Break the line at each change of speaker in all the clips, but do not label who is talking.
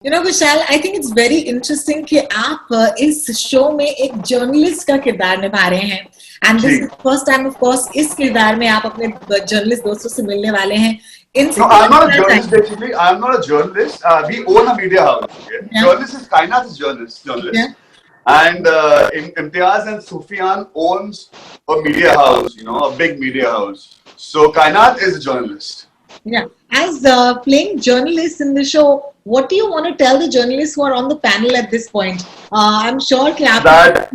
You know, Kushal, I think it's very interesting कि आप इस शो में एक जर्नलिस्ट का किरदार निभा रहे हैं and this is first time of course इस किरदार में आप अपने जर्नलिस्ट दोस्तों से मिलने वाले हैं.
No, I'm not a journalist basically. I'm not a journalist. We own a media house. Okay? Yeah. Journalist is Kainat is journalist. Yeah. And Imtiaz and Sufyan owns a media house, you know, a big media house. So Kainat is a journalist.
Yeah. As playing journalists in the show, what do you want to tell the journalists who are on the panel at this point? I'm sure
that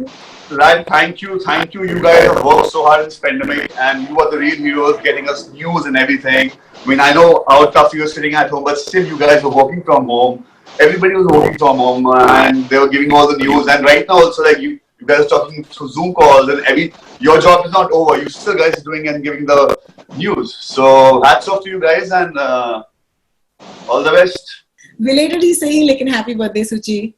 thank you. You guys have worked so hard in this pandemic, and you are the real heroes, getting us news and everything. I mean, I know how tough you're sitting at home, but still, you guys were working from home. Everybody was working from home, and they were giving all the news. And right now, also, like you guys are talking through Zoom calls, and your job is not over. You still guys are doing and giving the news. So hats off to you guys, and all the best.
Belatedly saying, lekin happy birthday, Suchi.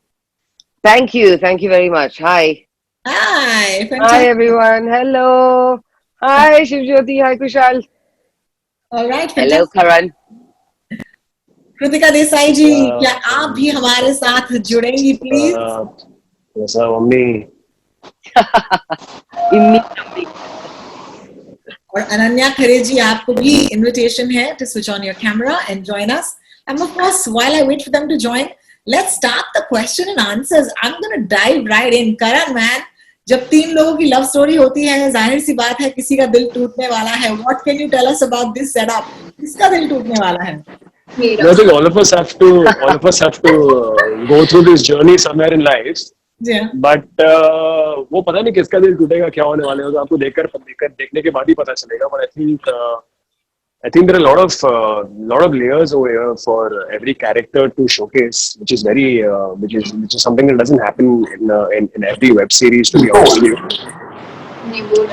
Thank you very much. Hi.
Hi. Fantastic.
Hi everyone. Hello. Hi Shiv Jyoti. Hi Kushal.
All right.
Hello Karan.
Kritika Desai जी, क्या आप भी हमारे साथ जुड़ेंगी please?
Mummy.
और अनन्या खरे जी, आपको भी invitation है to switch on your camera and join us. And of course, while I wait for them to join, let's start the question and answers. I'm going to dive right in. Karan man, जब तीन लोगों की love story होती है, जाहिर सी बात है किसी का दिल टूटने वाला है. What can you tell us about this setup? किसका दिल टूटने वाला है?
I think all of us have to go through this journey somewhere in life.
Yeah.
But वो पता नहीं किसका दिल टूटेगा, क्या होने वाले हो, तो आपको देखने के बाद ही पता चलेगा. But I think there are a lot of layers over here for every character to showcase, which is which is something that doesn't happen in every web series, to be honest with you.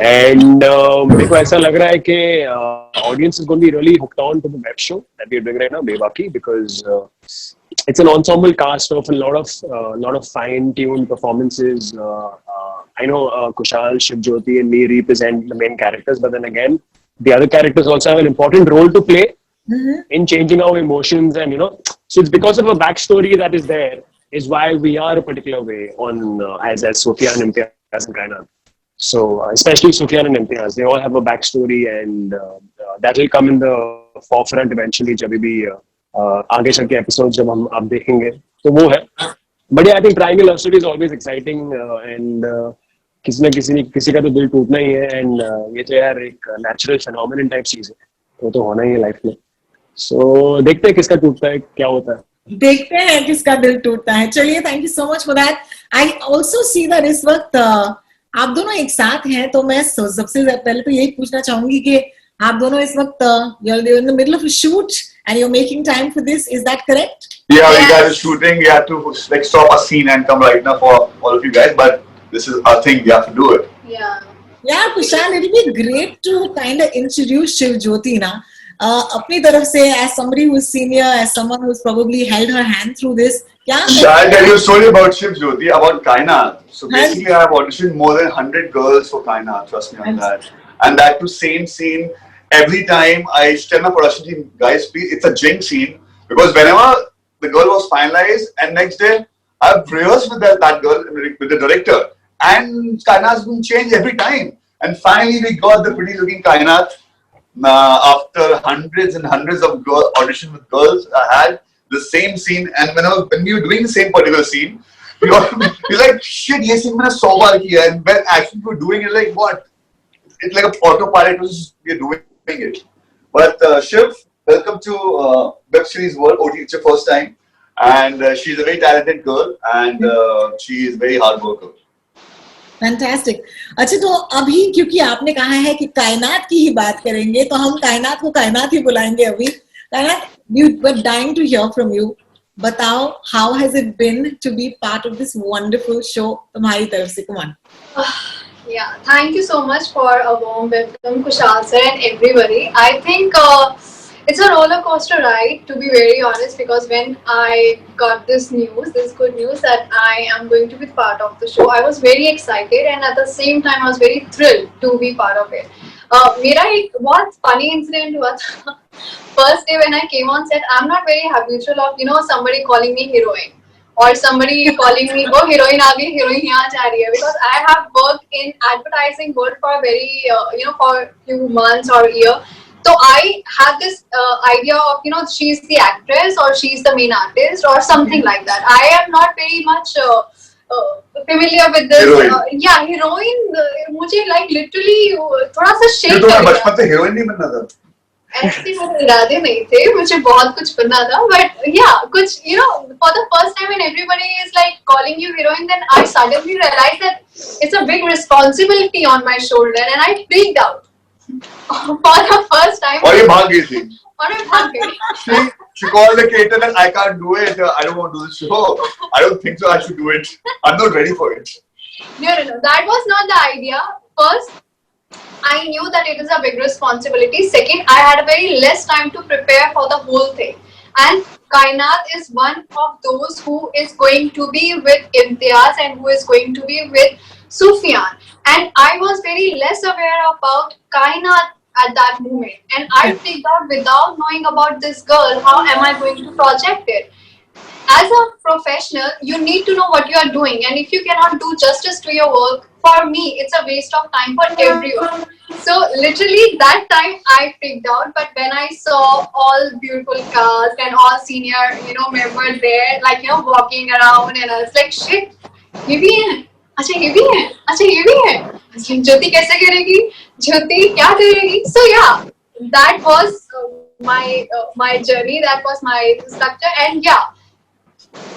And मेरे को ऐसा लग रहा है कि audience is going to be really hooked on to the web show that we are doing right now, Bebaakee, because it's an ensemble cast of a lot of fine-tuned performances. I know Kushal, Shiv Jyoti, and me represent the main characters, but then again, the other characters also have an important role to play in changing our emotions, and so it's because of a backstory that is there is why we are a particular way on as Sufyan, Imtiaz, and Kainat. So especially Sufyan and Imtiaz, they all have a backstory, and that will come in the forefront eventually. जब भी आगे चल के episodes जब हम आप देखेंगे तो वो है. But yeah, I think triangle love story is always exciting, and किसी का तो दिल टूटना ही है, and ये तो यार एक natural phenomenon type चीज है, वो तो होना ही है लाइफ में. So देखते हैं किसका टूटता है, क्या होता है.
देखते हैं किसका दिल टूटता है. चलिए, thank you so much for that. I also see that इस वक्त आप दोनों एक साथ हैं, तो मैं सबसे पहले तो यही पूछना चाहूंगी कि आप दोनों इस वक्त you're in the middle of a shoot and you're making time for this. Is that correct?
Yeah, we guys are shooting. We have to like stop a scene and come right now for all of you guys. But this is our thing. We have to do it.
Yeah, Kushal, it would be great to kind of introduce Shiv Jyoti na. अपनी तरफ से, as somebody who is senior, as someone who's probably held her hand through this.
I'll tell you a story about Shiv Jyoti, about Kainat. So basically, I have auditioned more than 100 girls for Kainat. Trust me on that. And that to same scene. Every time I tell my production team, guys, please, it's a jinx scene, because whenever the girl was finalized, and next day I've rehearsed with that girl, with the director, and Kainat's been changed every time. And finally, we got the pretty looking Kainat. After hundreds and hundreds of auditions with girls, I had the same scene, and when we were doing the same particular scene, you're like, shit, ये scene मैंने 100 बार किया, and when actually we're doing it, like what? It's like a autopilot, we're doing it. But Shiv, welcome to web series world. OT, it's your first time, and she's a very talented girl, and she is very hard worker.
Fantastic. अच्छा, तो अभी क्योंकि आपने कहा है कि कायनात की ही बात करेंगे, तो हम कायनात को कायनात ही बुलाएंगे अभी. कायनात, we were dying to hear from you. बताओ, how has it been to be part of this wonderful show? तुम्हारी तरफ से, come on.
Yeah, thank you so much for a warm welcome, Kushal sir, and everybody. I think it's a roller coaster ride, to be very honest, because when I got this good news that I am going to be part of the show, I was very excited, and at the same time I was very thrilled to be part of it. मेरा एक बहुत funny incident हुआ था. first day when I came on set, I'm not very habitual of somebody calling me heroine or somebody calling me oh heroine aa gayi, heroine yahan ja rahi hai, because I have worked in advertising world for a very for a few months or a year. So I had this idea of she's the actress or she's the main artist or something like that. I am not very much familiar with this. Yeah, heroine. मुझे like literally थोड़ा सा shake
तो
कर
बचपन से heroine नहीं बनना था.
ऐसे मेरे इरादे नहीं थे, मुझे बहुत कुछ बनना था, but yeah, कुछ for the first time when everybody is like calling you heroine, then I suddenly realized that it's a big responsibility on my shoulder and I freaked out for the first time.
और ये भाग गई थी.
और मैं भाग गई.
She called the caterer and I can't do it. I don't want to do the show. I don't think so. I should do it. I'm not ready for it.
No. That was not the idea. First, I knew that it is a big responsibility. Second, I had a very less time to prepare for the whole thing. And Kainat is one of those who is going to be with Imtiaz and who is going to be with Sufyan. And I was very less aware about Kainat at that moment. And I figured out without knowing about this girl, how am I going to project it? As a professional, you need to know what you are doing, and if you cannot do justice to your work, for me, it's a waste of time for everyone. So literally that time I freaked out, but when I saw all beautiful cast and all senior, members there, like, walking around, and I was like, shit, ये भी है, अच्छा ये भी है, अच्छा ये भी है, ज्योति कैसे करेगी, ज्योति क्या करेगी? So yeah, that was my journey, that was my structure, and yeah.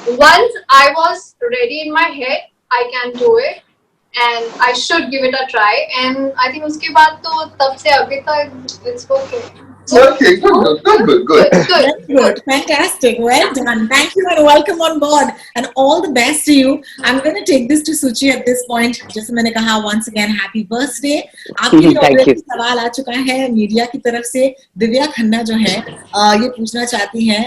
Once I was ready in my head, I can do it and I should give it a try. And I think उसके बाद तो तब से अभी तक it's okay.
Okay, good.
Good. Fantastic. Well done. Thank you and welcome on board. And all the best to you. I'm going to take this to Suchi at this point. जैसे मैंने कहा, once again, happy birthday. आपके लिए already सवाल आ चुका है media की तरफ से. दिव्या खन्ना जो है ये पूछना चाहती हैं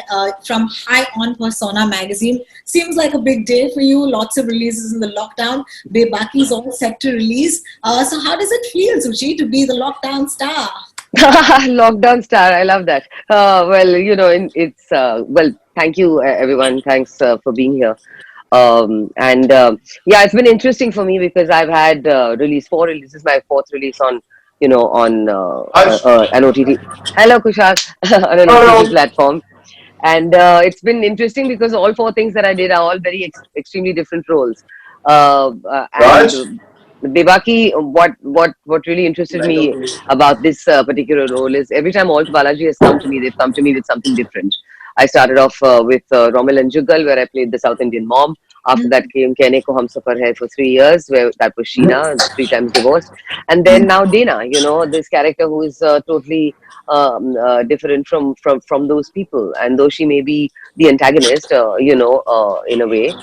from High On Persona magazine. Seems like a big day for you. Lots of releases in the lockdown. Bebaakee is all set to release. So how does it feel, Suchi, to be the lockdown star?
Lockdown star, I love that. Well, it's well, thank you everyone, thanks for being here. Yeah, it's been interesting for me because I've had released 4 releases, my 4th release on on an OTT. Hello Kushal. On an OTT platform. And it's been interesting because all 4 things that I did are all very extremely different roles. And Bebaakee, what really interested me about this particular role is every time Alt Balaji has come to me, they've come to me with something different. I started off with Romel and Jugal, where I played the South Indian mom. After that came Kehne Ko Hum Safar Hai for 3 years, where that was Sheena, 3 times divorced. And then now Dana, this character who is totally different from those people. And though she may be the antagonist, in a way,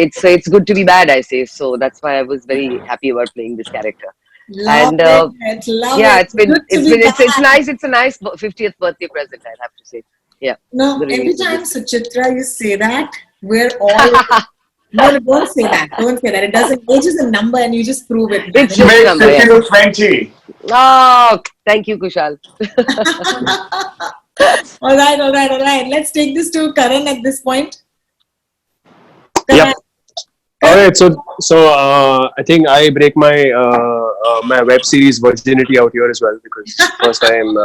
it's good to be bad, I say. So that's why I was very happy about playing this character.
Love it.
Yeah, it's nice. It's a nice 50th birthday present, I have to say. Yeah.
No, every time Suchitra you say that, we're all. No, don't say that. Don't say that. It doesn't. Age is a number, and you just prove it.
It's just a number.
50 to 20.
Oh, thank you, Kushal.
All right. Let's take this to Karan at this point.
Yeah. All right. So I think I break my my web series virginity out here as well, because first time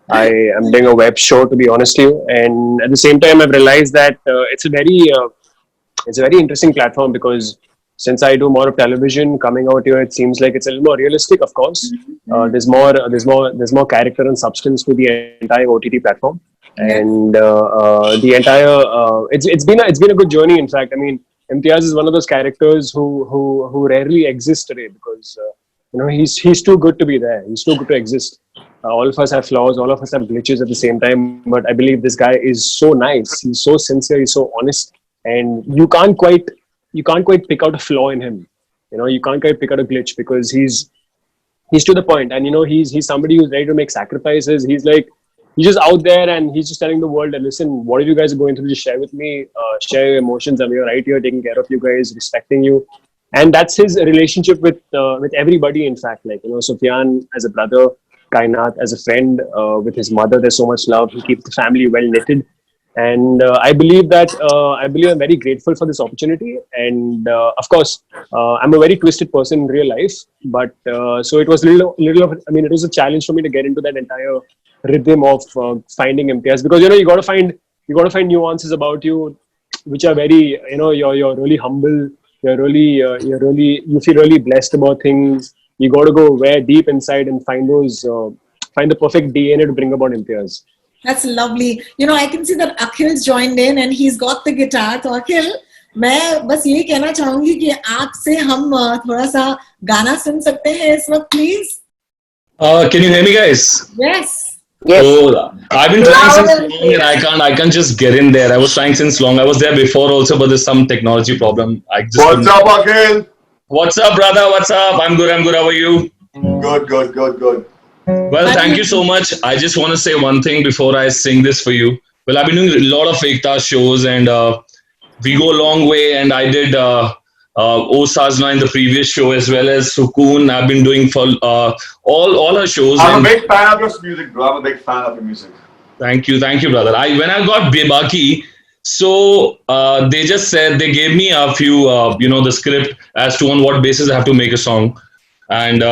I am doing a web show, to be honest with you, and at the same time I've realized that it's a very interesting platform, because since I do more of television, coming out here, it seems like it's a little more realistic. Of course, there's more character and substance to the entire OTT platform, and the entire it's been a good journey. In fact, I mean, Imtiaz is one of those characters who rarely exist today, because he's too good to be there. He's too good to exist. All of us have flaws. All of us have glitches at the same time. But I believe this guy is so nice. He's so sincere. He's so honest, and you can't quite pick out a flaw in him. You can't quite pick out a glitch, because he's to the point, and he's somebody who's ready to make sacrifices. He's just out there, and he's just telling the world, listen, whatever you guys are going through, just share with me, share your emotions. I'm here, right here, taking care of you guys, respecting you. And that's his relationship with everybody, in fact. Sufyan as a brother, Kainat as a friend with his mother. There's so much love. He keeps the family well knitted. And I believe I'm very grateful for this opportunity. And of course, I'm a very twisted person in real life. But so it was it was a challenge for me to get into that entire rhythm of finding Imtiaz, because you got to find nuances about you, which are very, you're really humble. You feel really blessed about things. You got to go way deep inside and find the perfect DNA to bring about Imtiaz.
That's lovely. I can see that Akhil's joined in and he's got the guitar. So Akhil, मैं बस यही कहना चाहूंगी कि आपसे हम थोड़ा सा गाना सुन सकते हैं इस वक्त, please.
Can you hear me, guys?
Yes.
Yes.
Oh, I've been trying since long, and I can't just get in there. I was trying since long. I was there before also, but there's some technology problem.
What's up, Akhil?
What's up, brother? What's up? I'm good. How are you?
Good.
Well, thank you so much. I just want to say one thing before I sing this for you. Well, I've been doing a lot of Ekta shows, and we go a long way. And I did O Sajna in the previous show, as well as Sukoon. I've been doing for all her shows.
I'm a big fan of your music, bro. I'm a big fan of your music.
Thank you, brother. When I got Bebaakee, so they just said, they gave me a few, the script as to on what basis I have to make a song, and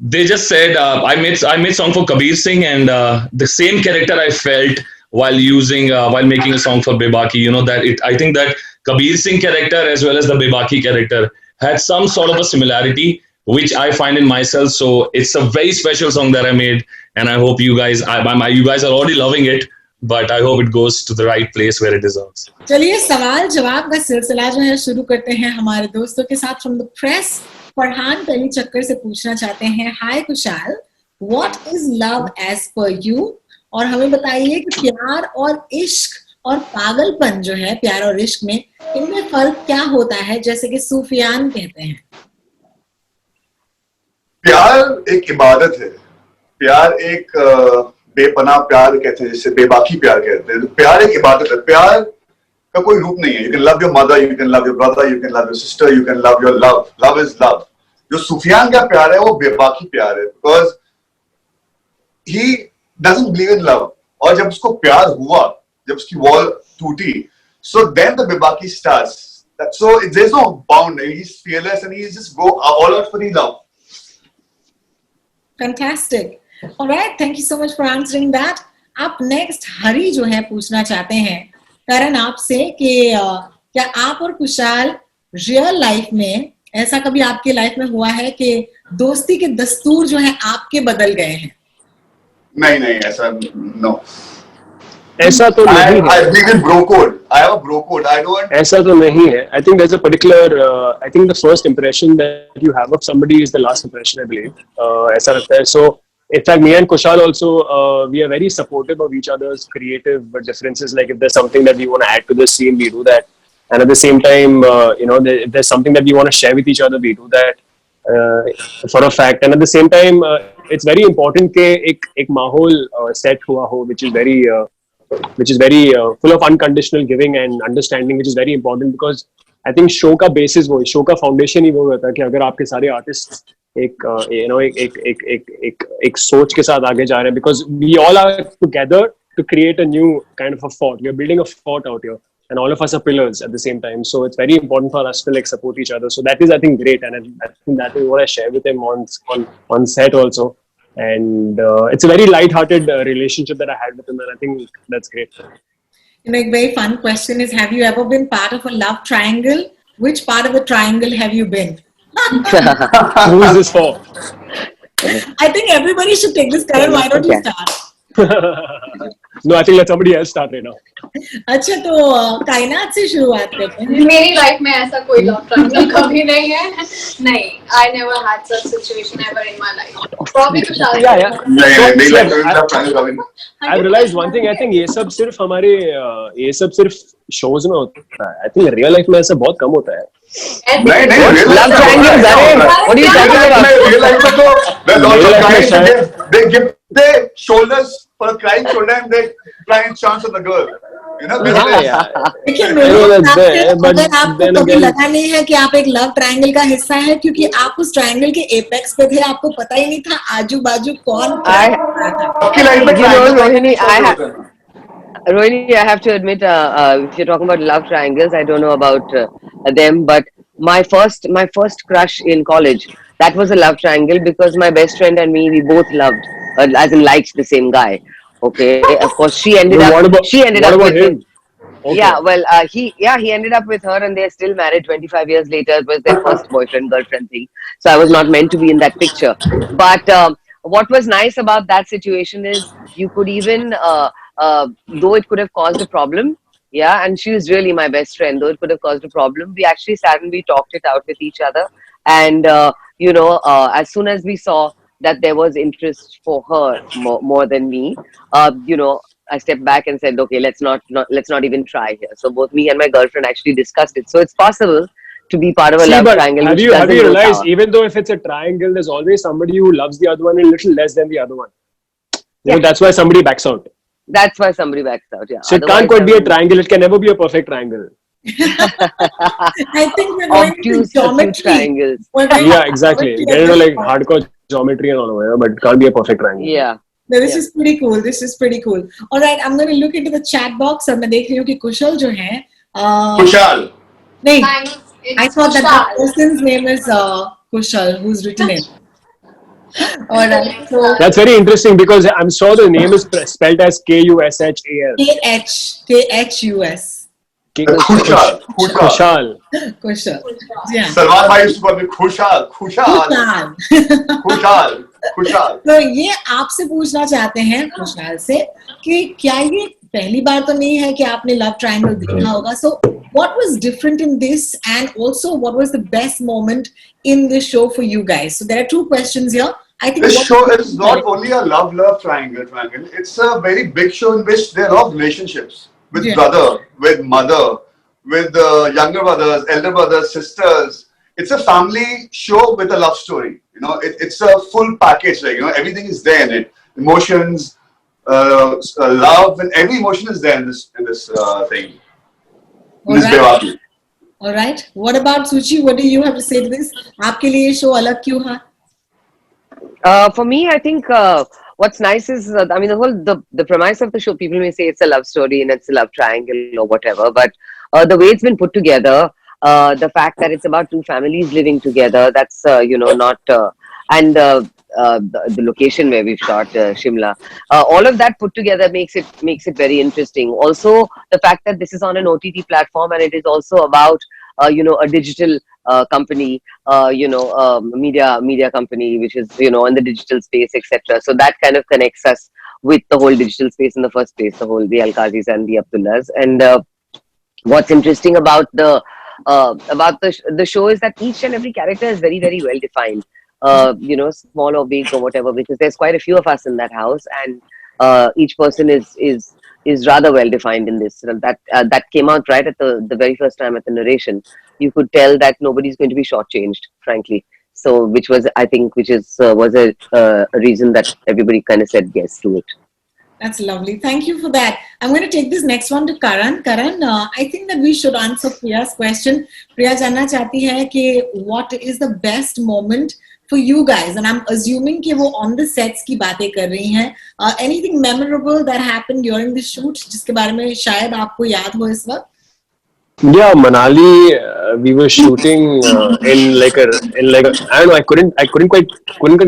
they just said I made song for Kabir Singh, and the same character I felt while making a song for Bebaakee. I think that Kabir Singh character as well as the Bebaakee character had some sort of a similarity, which I find in myself. So it's a very special song that I made, and I hope you guys are already loving it, but I hope it goes to the right place where it deserves.
चलिए सवाल जवाब का सिलसिला जो है शुरू करते हैं हमारे दोस्तों के साथ from the press. फरहान पहली चक्कर से पूछना चाहते हैं, हाय Kushal, what is love as per you? और हमें बताइए कि प्यार और इश्क और पागलपन जो है प्यार और इश्क में, इनमें फर्क क्या होता है, जैसे कि सूफियान कहते हैं.
प्यार एक इबादत है. प्यार एक बेपनाह प्यार कहते हैं, जिसे बेबाकी प्यार कहते हैं. तो प्यार एक इबादत है. प्यार का कोई रूप नहीं है. You can love your mother, you can love your brother, you can love your sister, you can love your love. Love is love. जो सूफियान का प्यार है वो बेबाकी प्यार है, because he doesn't believe in love. और जब उसको प्यार हुआ, जब उसकी वॉल टूटी, so then the Bebaakee starts. So there's no bound. He's fearless and he's just go all out for his love.
Fantastic. All right, thank you so much for answering that. Up next, हरी जो है पूछना चाहते हैं करण आपसे कि क्या आप और कुशाल रियल लाइफ में ऐसा कभी आपके लाइफ में हुआ है कि दोस्ती के दस्तूर जो है आपके बदल गए हैं?
नहीं ऐसा no.
ऐसा तो नहीं है.
I believe in bro code. I have a bro code. I don't.
ऐसा तो नहीं है. I think there's a particular. I think the first impression that you have of somebody is the last impression, I believe. ऐसा लगता है. So in fact, me and Kushal also we are very supportive of each other's creative differences. Like if there's something that we want to add to the scene, we do that. And at the same time, if there's something that we want to share with each other, we do that for a fact. And at the same time, it's very important कि एक माहौल set हुआ हो, which is very full of unconditional giving and understanding, which is very important, because I think show का basis वो, show का foundation ही वो होता है कि अगर आपके सारे artists एक सोच के साथ आगे जा रहे हैं, because we all are together to create a new kind of a fort. We are building a fort out here, and all of us are pillars at the same time. So it's very important for us to like support each other. So that is, I think, great, and I think that is what I share with him on set also. And it's a very light-hearted relationship that I had with him, and I think that's great.
A very fun question is, have you ever been part of a love triangle? Which part of the triangle have you been?
Who is this for?
I think everybody should take this. Karan, why don't you start?
No, I think let somebody else start right now.
अच्छा, तो कायनात से शुरुआत करते हैं.
मेरी life में ऐसा कोई लव ट्रायंगल कभी नहीं है. नहीं, I never had such situation ever in my life. Probably Kushal.
Yeah.
नहीं like
I realized one thing. I think ये सब सिर्फ shows में होता है. I think real life में ऐसा बहुत कम होता है.
नहीं नहीं real
Love
life में
triangles,
होता है,
अरे,
ऐसा होता है।
what are you talking about?
Real life में तो there are lots
Real
of
life में
guys
शायद-
they give their shoulders for a crying shoulder and they try and chance on the girl. You know, this
हाँ
is
यार,
लेकिन
I
मेरे
know that's
हिसाब से
there, but
अगर आपको
then
कभी
again,
लगा नहीं है कि आप एक लव ट्रायंगल का हिस्सा है, क्योंकि आप उस ट्रायंगल के एपेक्स पे थे, आपको पता ही नहीं था आजू बाजू कौन क्या
I,
कर रहा था।
आपकी लाइफ में
you know,
triangle
Rohini,
triangle
I
कैसे
have.
होते हैं?
Rohini, I have to admit, if you're talking about love triangles, I don't know about them, but my first crush in college, that was a love triangle because my best friend and me, we both loved, as in liked the same guy. Okay, of course,
but
she ended
what
up
about
with him.
him? Okay.
Yeah, well, he ended up with her, and they're still married 25 years later. It was their first boyfriend girlfriend thing, so I was not meant to be in that picture. But what was nice about that situation is you could even, though it could have caused a problem, yeah, and she was really my best friend. Though it could have caused a problem, we actually sat and we talked it out with each other, and as soon as we saw that there was interest for her more than me, I stepped back and said, okay, let's not even try here. So both me and my girlfriend actually discussed it. So it's possible to be part of a
See,
love
but
triangle
have
which
you
doesn't go
realized,
sour.
even though if it's a triangle, there's always somebody who loves the other one a little less than the other one. You know,
Yeah.
that's why somebody backs out.
That's why somebody backs out. Yeah.
So it can't
Otherwise,
quite
I
be a
mean,
triangle. It can never be a perfect triangle.
I think we're going into
obtuse, acute
geometry.
triangles.
We're going
Yeah,
into
exactly.
geometry
Get
at
into
this
like
point.
hardcore geometry and all over, but it can't be a perfect triangle.
Yeah.
No, this
Yeah.
is pretty cool. This is pretty cool. All right, I'm going to look into the chat box. और मैं देख रही हूँ कि कुशल जो है,
Kushal.
नहीं,
Thanks.
I
It's
thought that the
Kushal.
person's name is Kushal, who's written in. All right, so
That's very interesting because I'm sure the name is spelled as Kushal.
KHUS.
Kushal.
Kushal.
Kushal. Yeah.
Salman bhai used to call me Kushal. Kushal.
Kushal.
Kushal. Kushal.
तो ये आपसे पूछना चाहते हैं खुशहाल से कि क्या ये पहली बार तो नहीं है कि आपने लव ट्रायंगल देखा होगा. So what was different in this, and also what was the best moment in this show for you guys? So there are two questions here. I think
This show is not only a love triangle. It's a very big show in which there are relationships with
Yeah.
brother, with mother, with younger brothers, elder brothers, sisters. It's a family show with a love story. You know, it's a full package. Like, you know, everything is there in it. Emotions, love, and every emotion is there in this thing. In this Bebaakee.
All right. What about Suchi? What do you have to say to this? आपके लिए show अलग क्यों है?
For me, I think what's nice is, I mean, the premise of the show, people may say it's a love story and it's a love triangle or whatever, but the way it's been put together, the fact that it's about two families living together, that's, not, and the location where we've shot, Shimla, all of that put together makes it very interesting. Also, the fact that this is on an OTT platform and it is also about, a digital company, media company, which is, in the digital space, etc. So that kind of connects us with the whole digital space in the first place, the Alkazis and the Abdullahs. And what's interesting about the show is that each and every character is very, very well defined. Small or big or whatever, because there's quite a few of us in that house, and each person is rather well defined in this. That came out right at the very first time at the narration. You could tell that nobody's going to be shortchanged, frankly. So, which was, I think, was a reason that everybody kind of said yes to it.
That's lovely. Thank you for that. I'm going to take this next one to Karan. Karan, I think that we should answer Priya's question. Priya जानना चाहती है कि what is the best moment for you guys? And I'm assuming कि वो on the sets की बातें कर रही हैं. Anything memorable that happened during the shoot जिसके बारे में शायद आपको याद हो इस वक्त?
Yeah, Manali, we were shooting in like a I don't know, I couldn't quite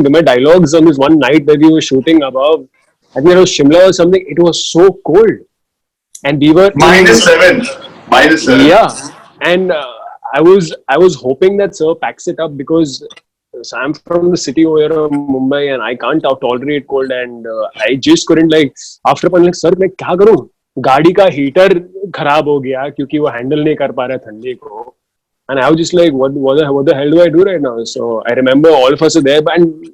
do my dialogues on this one night where we were shooting above. I think it was Shimla or something. It was so cold, and we were
-7. -7.
Yeah, and I was hoping that Sir packs it up because I'm from the city over here of Mumbai and I can't tolerate cold, and I just couldn't after a point Sir मैं क्या करूँ? गाड़ी का heater खराब हो गया क्योंकि वो हैंडल नहीं कर पा रहा ठंडी को, and I was just like, what the hell do I do right now? So I remember all of us were there, and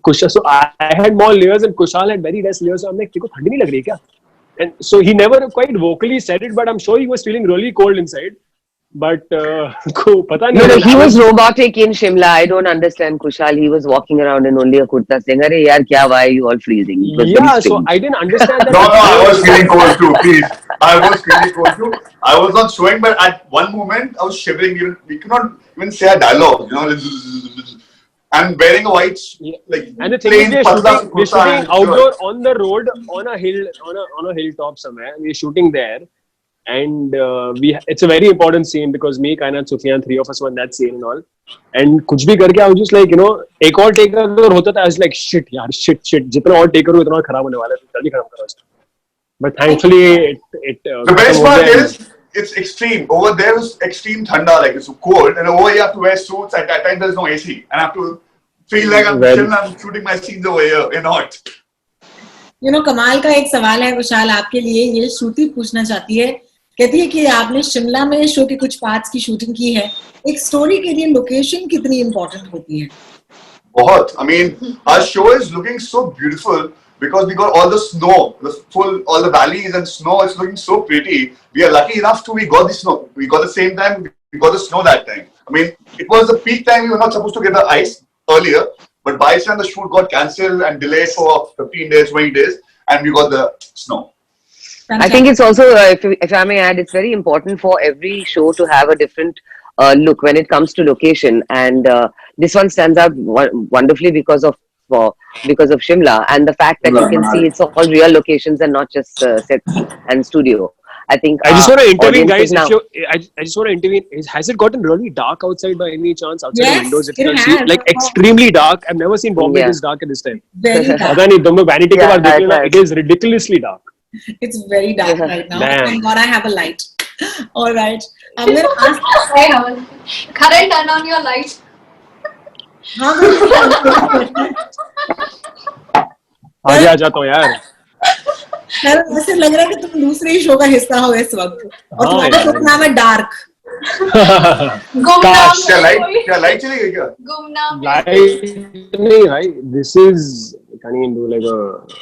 Kushal, so I had more layers and Kushal had very less layers. So I'm like, तेरे को ठंडी नहीं लग रही क्या? And so he never quite vocally said it, but I'm sure he was feeling really cold inside. but को पता
No,
नहीं.
he was robotic in Shimla. I don't understand, Kushal. He was walking around in only a kurta saying, "Arey yaar, kya? Why are you all freezing?" It was very
Yeah, so
strange.
I didn't understand that.
No, I was feeling cold too. Please, I was feeling cold too. I was not showing, but at one moment I was shivering. Even we could not even say a dialogue. You know, I'm wearing a white, like
And the thing is,
plain
we're
kurta
shooting
and
outdoor
shirt.
on the road on a hill on a hilltop somewhere. We're shooting there, and it's a very important scene because me, Kainat, Sufyan, three of us were in that scene and all. And कुछ भी करके I was just like, एक और take अगर होता था I was like shit यार shit जितना और take करूँ उतना खराब होने वाला है, जल्दी खराब करो इसको. But thankfully it
The
खत्म
best
हो
part
गया.
is it's extreme. Over there is extreme thanda, like it's cold, and over you have to wear suits. At that time, there's no AC, and I have to feel like I'm
Well-
chill. I'm shooting my scenes over here. You're not.
कमाल का एक सवाल है कुशाल आपके लिए. ये श्रुति पूछना चाहती है, कहती है कि आपने शिमला में शो के कुछ पार्ट्स की शूटिंग की है. एक स्टोरी के लिए लोकेशन कितनी इम्पोर्टेंट होती है?
बहुत. I mean, our show is looking so beautiful because we got all the snow, all the valleys and snow. It's looking so pretty. We are lucky enough we got the snow. We got the same time. We got the snow that time. I mean, it was the peak time. We were not supposed to get the ice earlier, but by the time the shoot got cancelled and delayed for 15 days, 20 days, and we got the snow.
I think it's also, if I may add, it's very important for every show to have a different look when it comes to location, and this one stands out wonderfully because of Shimla and the fact that you can see it's all real locations and not just sets and studio. I think
I just want to intervene,
audiences
guys.
now.
I just want to intervene. Has it gotten really dark outside by any chance? Outside
Yes,
the windows, if
it
you can see,
has.
like extremely dark. I've never seen Bombay
Yeah.
this dark at this time.
Very dark.
पता नहीं तुम लोग vanity के
Yeah,
बाद देख
it
लेना.
has.
It is ridiculously dark.
It's very dark right now.
Damn.
Thank God I have a light. All right. I'm going to ask.
Hey, Haman. Karan, turn on your light.
आगे आ जाता हूँ यार.
करण, ऐसे लग रहा है कि तुम दूसरे ही शो का हिस्सा हो इस वक्त और
हाँ
तुम्हारा शो
यार.
का नाम है डार्क.
Gosh.
क्या लाइट चली गई क्या?
गुमनाम
Light नहीं भाई. This is can't even do like a.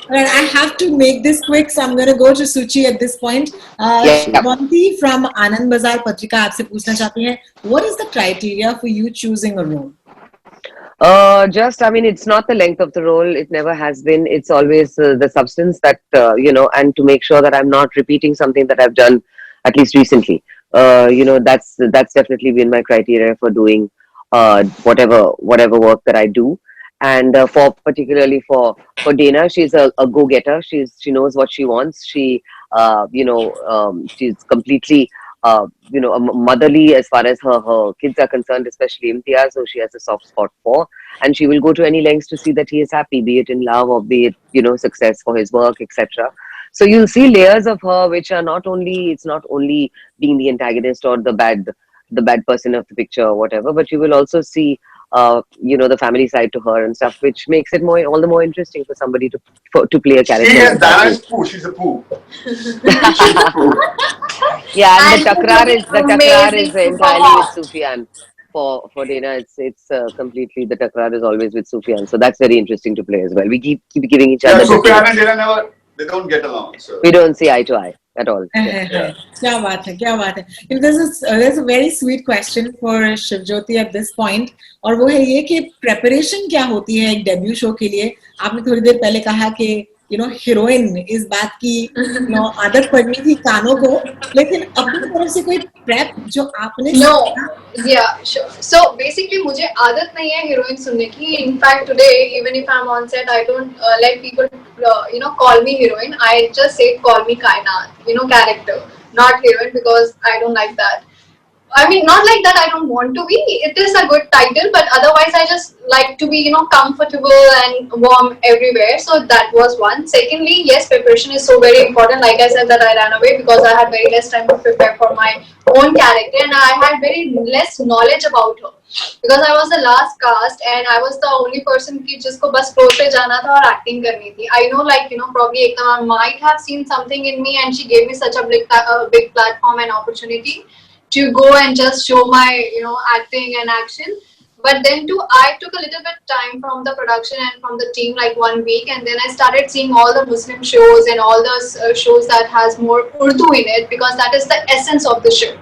Alright, I have to make this quick, so I'm going to go to Suchi at this point.
Yeah.
Shwanti from Anand Bazaar Patrika आपसे पूछना चाहती है, what is the criteria for you choosing a role?
I mean, it's not the length of the role. It never has been. It's always the substance that, and to make sure that I'm not repeating something that I've done at least recently. That's definitely been my criteria for doing whatever work that I do. And particularly for Dana, she's a go-getter. She knows what she wants. She's completely motherly as far as her kids are concerned, especially Imtiaz, so she has a soft spot for, and she will go to any lengths to see that he is happy, be it in love or be it success for his work, etc. So you'll see layers of her which are not only being the antagonist or the bad person of the picture or whatever, but you will also see the family side to her and stuff, which makes it all the more interesting for somebody to play a character.
She is
like that.
Dana's poo. She's a poo. She's a poo.
Yeah, and
And
the takrar is
amazing
entirely with
performer.
Sufyan. For Dana, it's completely the takrar is always with Sufyan. So that's very interesting to play as well. We keep giving each other.
Sufyan and Dana they don't get along. So.
We don't see eye to eye at all. Yeah.
क्या बात है. There's a very sweet question for Shiv Jyoti at this point, और वो है ये कि preparation क्या होती है एक debut show के लिए. आपने थोड़ी देर पहले कहा कि हीरोइन इस बात की आदत पड़नी थी कानों को, लेकिन अपनी तरफ से कोई prep जो आपने
No, yeah, sure. So basically, मुझे आदत नहीं है हीरोइन सुनने की. In fact, today, even if I'm on set, I don't let people, call me heroine. I just say call me Kainat, character, not heroine, because I don't like that. I mean, not like that I don't want to be. It is a good title, but otherwise I just like to be, comfortable and warm everywhere. So that was one. Secondly, yes, preparation is so very important. Like I said that I ran away because I had very less time to prepare for my own character and I had very less knowledge about her. Because I was the last cast and I was the only person ki jisko bas floor pe jana tha aur acting karni thi. I know, probably Ekta might have seen something in me and she gave me such a big platform and opportunity to go and just show my, acting and action. But then too, I took a little bit time from the production and from the team, like 1 week, and then I started seeing all the Muslim shows and all those shows that has more Urdu in it, because that is the essence of the show.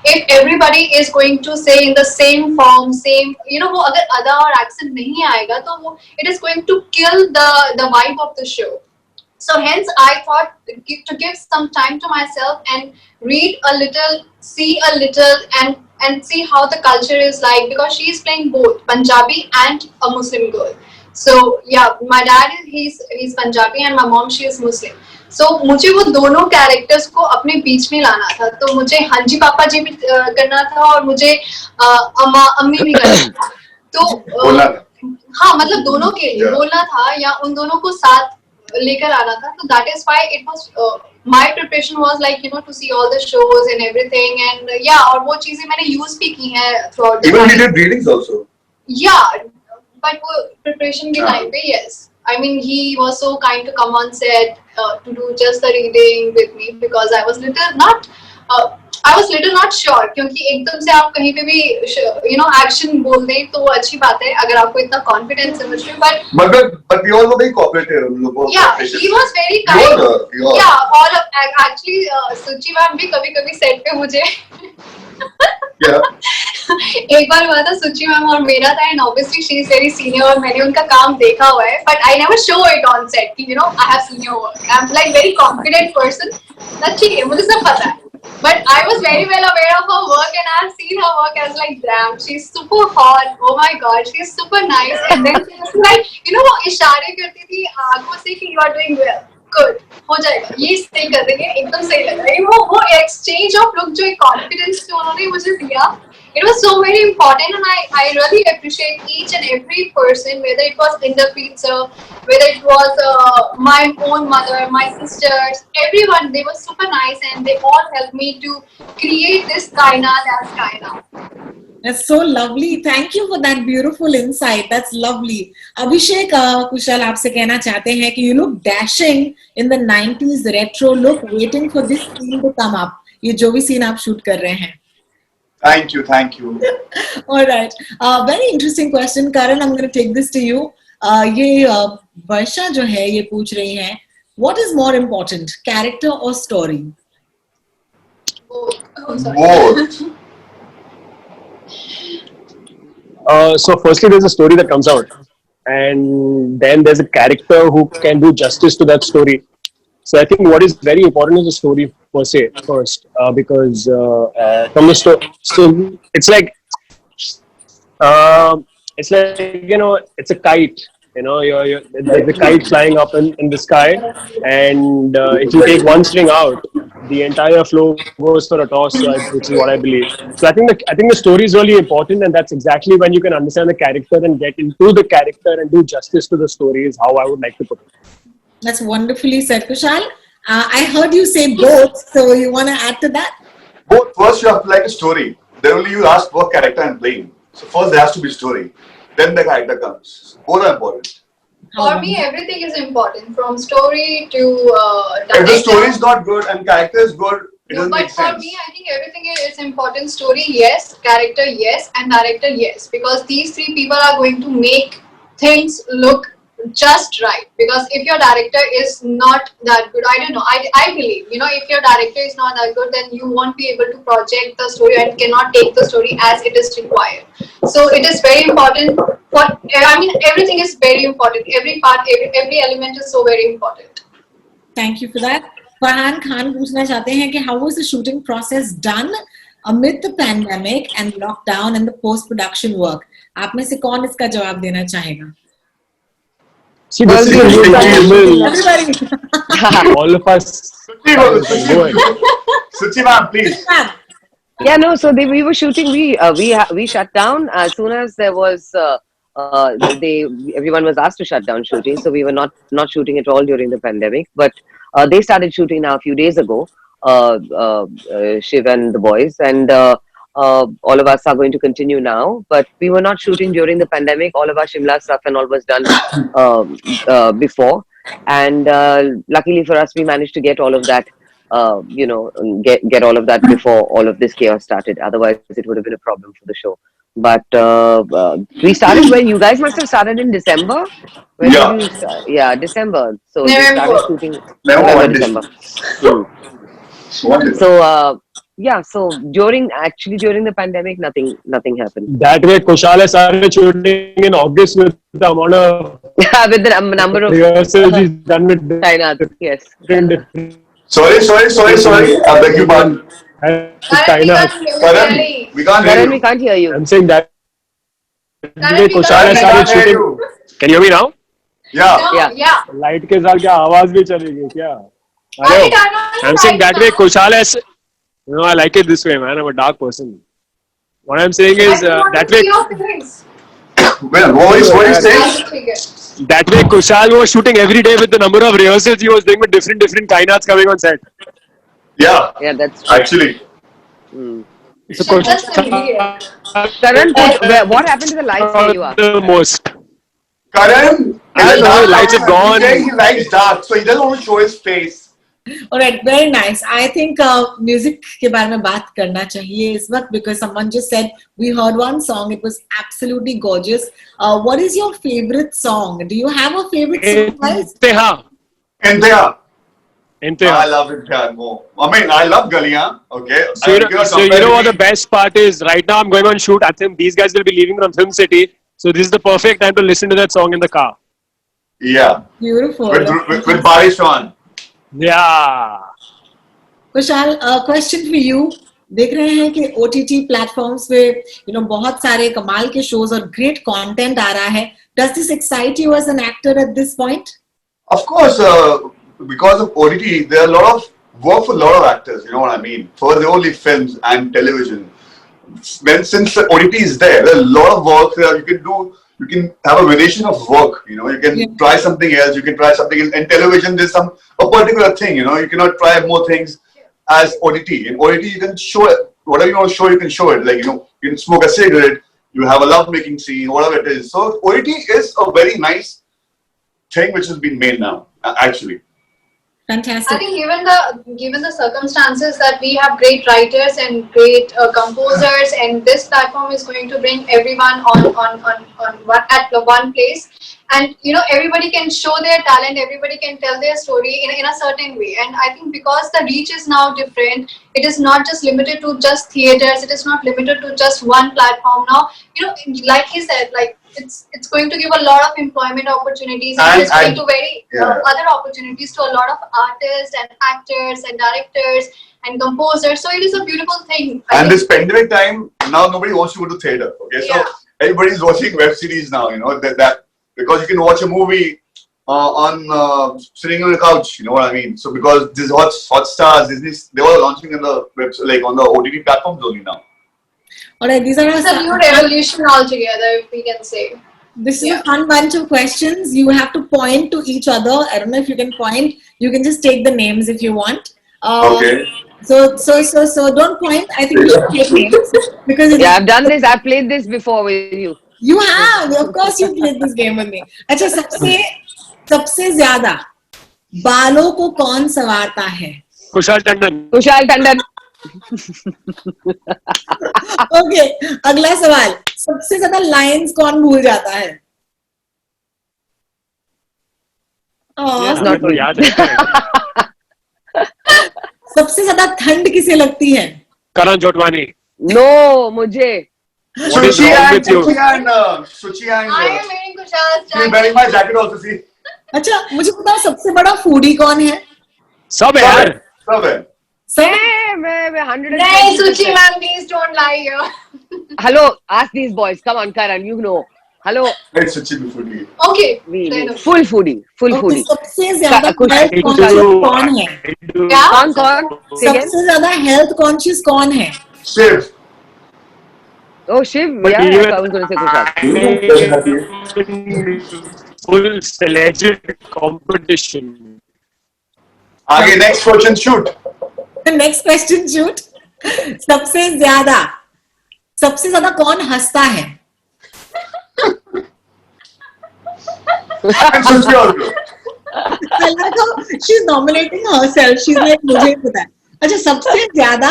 If everybody is going to say in the same form, same, वो अगर अदा और accent नहीं आएगा तो वो it is going to kill the vibe of the show. So hence I thought to give some time to myself and read a little, see a little, and see how the culture is like, because she is playing both Punjabi and a Muslim girl. So yeah, my dad he's Punjabi and my mom, she is Muslim. So मुझे वो दोनों characters को अपने बीच में लाना था, तो मुझे हाँ जी पापा जी भी करना था और मुझे अम्मा अम्मी भी करना था, तो हाँ मतलब दोनों के लिए बोलना था या उन दोनों को साथ लेकर आना था. तो that is why it was my preparation was like to see all the shows and everything, and yeah, और वो चीजें मैंने use भी की हैं throughout the
even he did readings also.
Yeah, but वो preparation के time पे yes, I mean he was so kind to come on set to do just the reading with me, because I was little not sure, क्योंकि एकदम से आप कहीं पे भी action बोल दें तो वो अच्छी बात है अगर आपको इतना confidence है मुझ में,
but we all were very cooperative.
Yeah, he was very kind. Yeah, all of actually Suchi ma'am भी कभी set पे मुझे एक बार हुआ था सुची मैम और मेरा था, and obviously she is very senior और मैंने उनका काम देखा हुआ है, but I never show it on set कि I have seen your work. I'm like very confident person. ठीक है, मुझे सब पता है. But I was very well aware of her work, and I have seen her work. I was like, damn, she's super hot. Oh my god, she's super nice. And then she was like, वो इशारे करती थी आंखों से कि you are doing well. Good, हो जाएगा, ये सही कर रही है, एकदम सही लग रहा है. वो exchange of look, जो एक confidence जो उन्होंने मुझे दिया, it was so very important, and I really appreciate each and every person, whether it was Linda Pizza, whether it was my own mother, my sisters, everyone. They were super nice, and they all helped me to create this Kainat as Kainat.
That's so lovely. Thank you for that beautiful insight. That's lovely. Abhishek, Kushal आपसे कहना चाहते हैं कि you look dashing in the 90s retro look, waiting for this scene to come up. ये जो भी scene आप shoot कर रहे हैं.
Thank you.
All right. Very interesting question, Karan. I'm going to take this to you. ये वर्षा जो है ये पूछ रही है, what is more important, character or story?
Both.
So firstly, there's a story that comes out, and then there's a character who can do justice to that story. So I think what is very important is the story per se first, because from the story, so it's like it's a kite. You're the kite flying up in the sky, and if you take one string out, the entire flow goes for a toss, which is what I believe. So I think the story is really important, and that's exactly when you can understand the character and get into the character and do justice to the story, is how I would like to put it.
That's wonderfully said, Kushal. I heard you say both, so you want to add to that?
Both. First, you have to like a story. Then only you ask what character I'm playing. So first there has to be story. Then the character comes. Both are important.
For me, everything is important, from story to
if the story is not good and character is good, it doesn't make sense.
But for me, I think everything is important. Story, yes. Character, yes. And director, yes. Because these three people are going to make things look just right. Because if your director is not that good, I don't know, I believe, if your director is not that good, then you won't be able to project the story and cannot take the story as it is required. So it is very important. Everything is very important. Every part, every element is so very important.
Thank you for that. Farhan Khan पूछना चाहते हैं कि how was the shooting process done amid the pandemic and lockdown and the post-production work? आप में से कौन इसका जवाब देना चाहेगा?
See, this is
Everybody.
all of us.
Suchi ma'am, please.
Yeah, no. So we were shooting. We shut down as soon as there was. Everyone was asked to shut down shooting, so we were not shooting at all during the pandemic. But they started shooting now a few days ago. Shiv and the boys, and all of us are going to continue now. But we were not shooting during the pandemic. All of our Shimla stuff and all was done before, and luckily for us, we managed to get all of that. Get all of that before all of this chaos started. Otherwise, it would have been a problem for the show. But we started when you guys must have started in December. When
Yeah.
did you start? Yeah, December. So we
November.
started shooting
Never
November,
one
December.
Wonderful.
So yeah, so during the pandemic, nothing happened.
That way, Kushal has started shooting in August with the amount of
With the number of
rehearsals he's done with
China. Yes.
different
Sorry. I beg your pardon.
Karan, we
China.
can't hear you
Karan,
clearly.
we can't hear
Karan,
you.
we can't hear you.
I'm saying that
Karan,
way
we
Kushal
can't
has
We
hear
started
can't hear
shooting.
you.
Can you hear me now?
Yeah.
No,
Yeah.
yeah.
Light के साथ क्या आवाज भी चलेगी क्या?
Why
Hello.
turn on the
I'm saying
light
that way
now?
Kushal has. You know, I like it this way, man. I'm a dark person. What I'm saying
I
is
just want
that
to
way.
see your face.
Well, what is
I'll
saying?
just figure.
That way Kushal was shooting every day with the number of rehearsals he was doing with different kainats coming on set.
Yeah.
Yeah, that's true.
Actually.
So
Shit, that's immediate.
Karan, what happened to the lights where you are?
the most.
Karan
I
is a
don't know,
dark
lights have
person.
gone.
He likes dark, so he doesn't want to show his face.
All right, very nice. I think music के बारे में बात करना चाहिए इस वक्त because someone just said we heard one song. It was absolutely gorgeous. What is your favorite song? Do you have a favorite song, guys?
Inteha.
India.
Inteha.
I love India more. I mean, I love Galiyan. Okay.
So you know what the best part is? Right now I'm going on shoot. I think these guys will be leaving from Film City. So this is the perfect time to listen to that song in the car.
Yeah.
Beautiful.
With Barish on.
Yeah.
Kushal, a question for you. देख रहे हैं कि OTT platforms पे बहुत सारे कमाल के shows और great content आ रहा है. Does this excite you as an actor at this point?
Of course, because of OTT, there are a lot of work for a lot of actors. You know what I mean? For the only films and television. Since the OTT is there, there's a lot of work that you can do. You can have a variation of work. You can try something else. You can try something else. In television, there's a particular thing. You cannot try more things as OTT. In OTT, you can show it. Whatever you want to show, you can show it. Like you can smoke a cigarette. You have a love-making scene, whatever it is. So OTT is a very nice thing which has been made now. Actually.
Fantastic.
I think given the circumstances that we have great writers and great composers, and this platform is going to bring everyone on one place, and everybody can show their talent, everybody can tell their story in a certain way. And I think because the reach is now different, it is not just limited to just theaters. It is not limited to just one platform now. Like he said, like it's going to give a lot of employment opportunities, and it's going to other opportunities to a lot of artists and actors and directors and composers. So it is a beautiful thing.
And this pandemic time, now nobody wants to go to theater. Okay, so everybody's watching web series now. That because you can watch a movie on sitting on the couch. You know what I mean? So because this Hotstar, Disney, they were launching in the like on the OTT platforms only now.
All right, these are
It's a new revolution altogether, if we can say.
This is a fun bunch of questions. You have to point to each other. I don't know if you can point. You can just take the names if you want.
Okay.
So don't point. I think you should take names because
I've done this. I've played this before with you.
You have, of course, you played this game with me. अच्छा, सबसे ज़्यादा बालों को कौन संवारता है?
Kushal Tandon.
Kushal Tandon.
Okay, अगला सवाल. सबसे ज़्यादा लाइन्स कौन भूल जाता है? सबसे ज़्यादा ठंड किसे लगती है?
करण जोटवानी.
No, मुझे.
Suchi and
I am wearing Kushal's jacket.
wearing my jacket also. See.
अच्छा, मुझे बताओ सबसे बड़ा फूडी कौन है?
सब है यार.
सब है.
मैं 100.
नहीं, Suchi ma'am, please don't lie here.
Hello, ask these boys. Come on, Karan, you know. Hello.
It's Suchi foodie.
Okay.
Full foodie.
सबसे ज़्यादा हेल्थ कॉन्शियस कौन है?
कौन?
सबसे ज़्यादा हेल्थ कॉन्शियस कौन है?
Shiv.
Oh, Shiv. Yeah, I was going to say Kushal.
Full alleged competition.
आगे next question shoot.
Next question shoot. सबसे ज़्यादा कौन हंसता है?
Suchi also.
I like how she's nominating herself. She's like मुझे पता है. अच्छा, सबसे ज़्यादा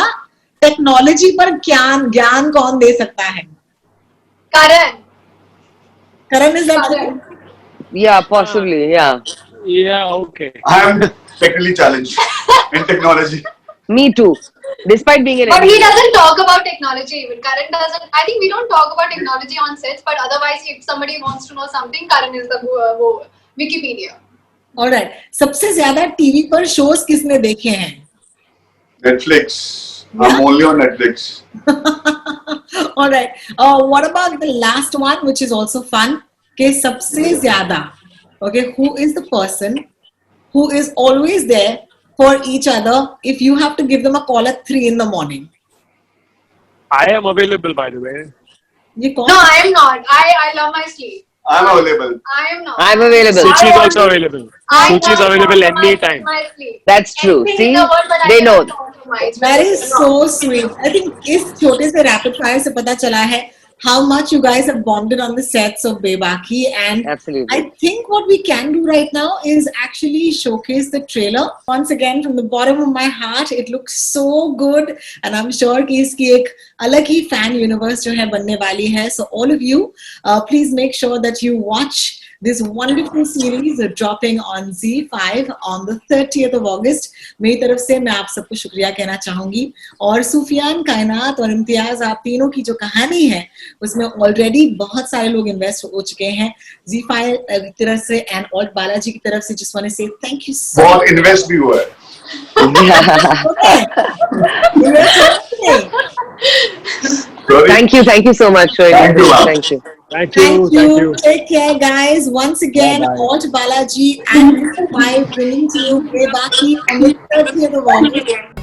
टेक्नोलॉजी पर ज्ञान कौन दे सकता है?
Karan.
Karan, is that
Karan.
true?
Yeah, possibly. Yeah.
Yeah, okay.
I'm technically challenged in technology.
Me too. Despite being an
But he
engineer.
doesn't talk about technology even. Karan doesn't. I think we don't talk about technology on sets, but otherwise, if somebody wants to know something, Karan is the Wikipedia.
All right. सबसे ज्यादा TV पर shows किसने देखे हैं?
Netflix. I'm only on Netflix.
All right. What about the last one, which is also fun? Okay, सबसे ज्यादा. Okay, who is the person who is always there for each other if you have to give them a call at 3 in the morning?
I am available, by the way.
ये कौन?
No, I am not. I love my sleep.
I'm available.
I am not.
I'm available.
Suchi is also available.
I
Suchi is
can't
available
compromise
anytime.
my sleep.
That's true.
Anything
See,
in the world, but I
they know.
cannot compromise.
That is so sweet. I think इस छोटे से rapid fire से पता चला है how much you guys have bonded on the sets of Bebaakee, and
Absolutely.
I think what we can do right now is actually showcase the trailer once again from the bottom of my heart. It looks so good, and I'm sure कि इसकी एक अलग ही fan universe जो है बनने वाली है. So all of you, please make sure that you watch this wonderful series dropping on Z5 on the 30th of August. मेरी तरफ से मैं आप सबको शुक्रिया कहना चाहूंगी, और सूफियान, कायनात और इम्तियाज, आप तीनों की जो कहानी है उसमें ऑलरेडी बहुत सारे लोग इन्वेस्ट हो चुके हैं Z5 की तरफ से एंड ऑल्ट बालाजी की तरफ से. Just want to say thank you so much.
बहुत इन्वेस्ट भी हुआ है.
Thank you so much, Rohit.
Thank you, ma'am.
Thank you.
Thank you.
Thank you. Take care, guys. Once again,
Bye-bye.
Alt Balaji and 5 bringing to you Bebaakee on the 30th of August.